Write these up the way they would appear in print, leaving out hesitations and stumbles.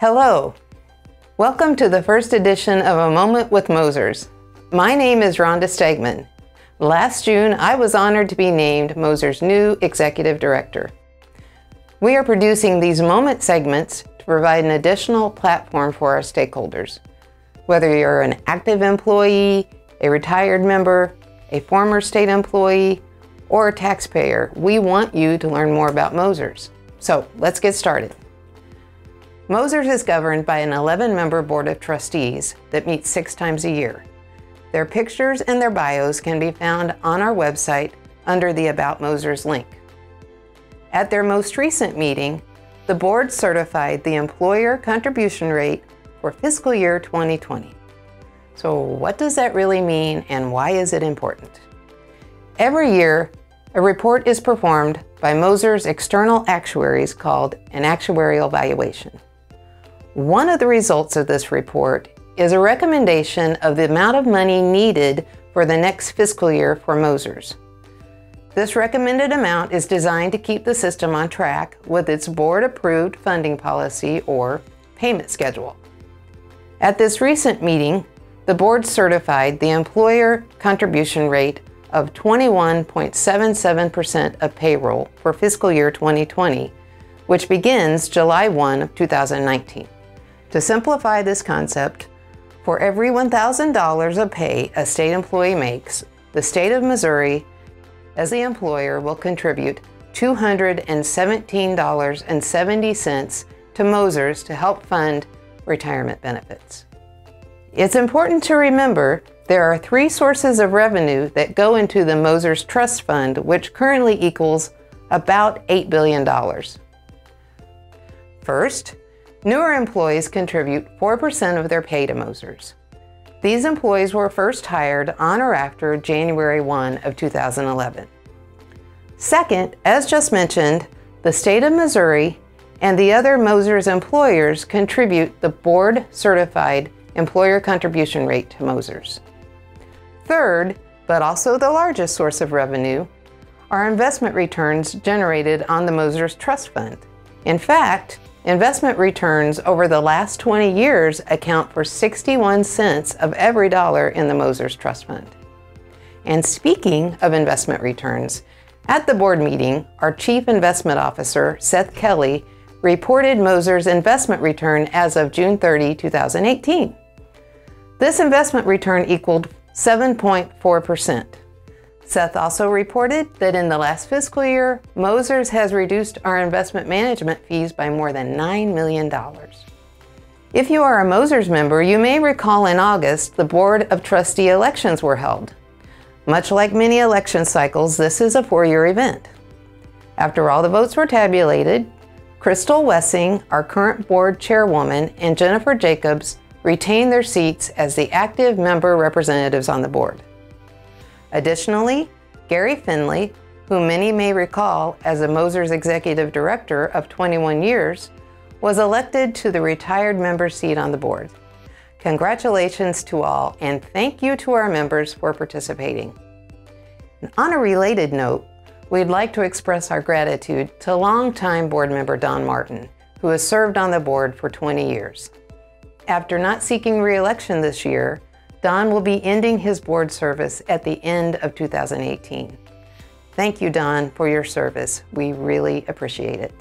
Hello. Welcome to the first edition of A Moment with MOSERS. My name is Ronda Stegmann. Last June, I was honored to be named MOSERS' new Executive Director. We are producing these moment segments to provide an additional platform for our stakeholders. Whether you're an active employee, a retired member, a former state employee, or a taxpayer, we want you to learn more about MOSERS. So let's get started. MOSERS is governed by an 11-member board of trustees that meets 6 times a year. Their pictures and their bios can be found on our website under the About MOSERS link. At their most recent meeting, the board certified the employer contribution rate for fiscal year 2020. So what does that really mean and why is it important? Every year, a report is performed by MOSERS external actuaries called an actuarial valuation. One of the results of this report is a recommendation of the amount of money needed for the next fiscal year for MOSERS. This recommended amount is designed to keep the system on track with its board-approved funding policy or payment schedule. At this recent meeting, the board certified the employer contribution rate of 21.77% of payroll for fiscal year 2020, which begins July 1 of 2019. To simplify this concept, for every $1,000 of pay a state employee makes, the state of Missouri, as the employer, will contribute $217.70 to MOSERS to help fund retirement benefits. It's important to remember there are 3 sources of revenue that go into the MOSERS Trust Fund, which currently equals about $8 billion. First, newer employees contribute 4% of their pay to MOSERS. These employees were first hired on or after January 1 of 2011. Second, as just mentioned, the state of Missouri and the other MOSERS employers contribute the board-certified employer contribution rate to MOSERS. Third, but also the largest source of revenue, are investment returns generated on the MOSERS Trust Fund. In fact, investment returns over the last 20 years account for 61 cents of every dollar in the MOSERS Trust Fund. And speaking of investment returns, at the board meeting, our Chief Investment Officer, Seth Kelly, reported MOSERS investment return as of June 30, 2018. This investment return equaled 7.4%. Seth also reported that in the last fiscal year, MOSERS has reduced our investment management fees by more than $9 million. If you are a MOSERS member, you may recall in August the Board of Trustee elections were held. Much like many election cycles, this is a 4-year event. After all the votes were tabulated, Crystal Wessing, our current board chairwoman, and Jennifer Jacobs retained their seats as the active member representatives on the board. Additionally, Gary Finley, who many may recall as a MOSERS Executive Director of 21 years, was elected to the retired member seat on the board. Congratulations to all, and thank you to our members for participating. And on a related note, we'd like to express our gratitude to longtime board member Don Martin, who has served on the board for 20 years. After not seeking re-election this year, Don will be ending his board service at the end of 2018. Thank you, Don, for your service. We really appreciate it.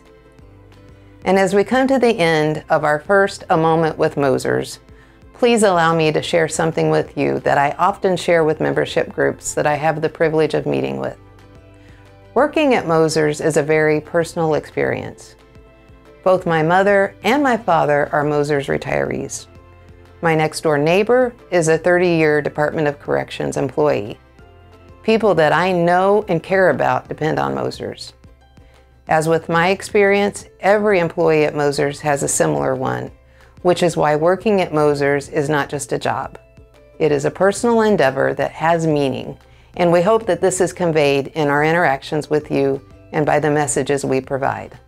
And as we come to the end of our first A Moment with MOSERS, please allow me to share something with you that I often share with membership groups that I have the privilege of meeting with. Working at MOSERS is a very personal experience. Both my mother and my father are MOSERS retirees. My next-door neighbor is a 30-year Department of Corrections employee. People that I know and care about depend on MOSERS. As with my experience, every employee at MOSERS has a similar one, which is why working at MOSERS is not just a job. It is a personal endeavor that has meaning, and we hope that this is conveyed in our interactions with you and by the messages we provide.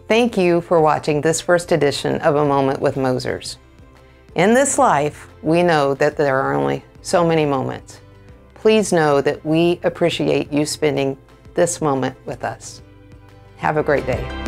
Thank you for watching this first edition of A Moment with MOSERS. In this life, we know that there are only so many moments. Please know that we appreciate you spending this moment with us. Have a great day.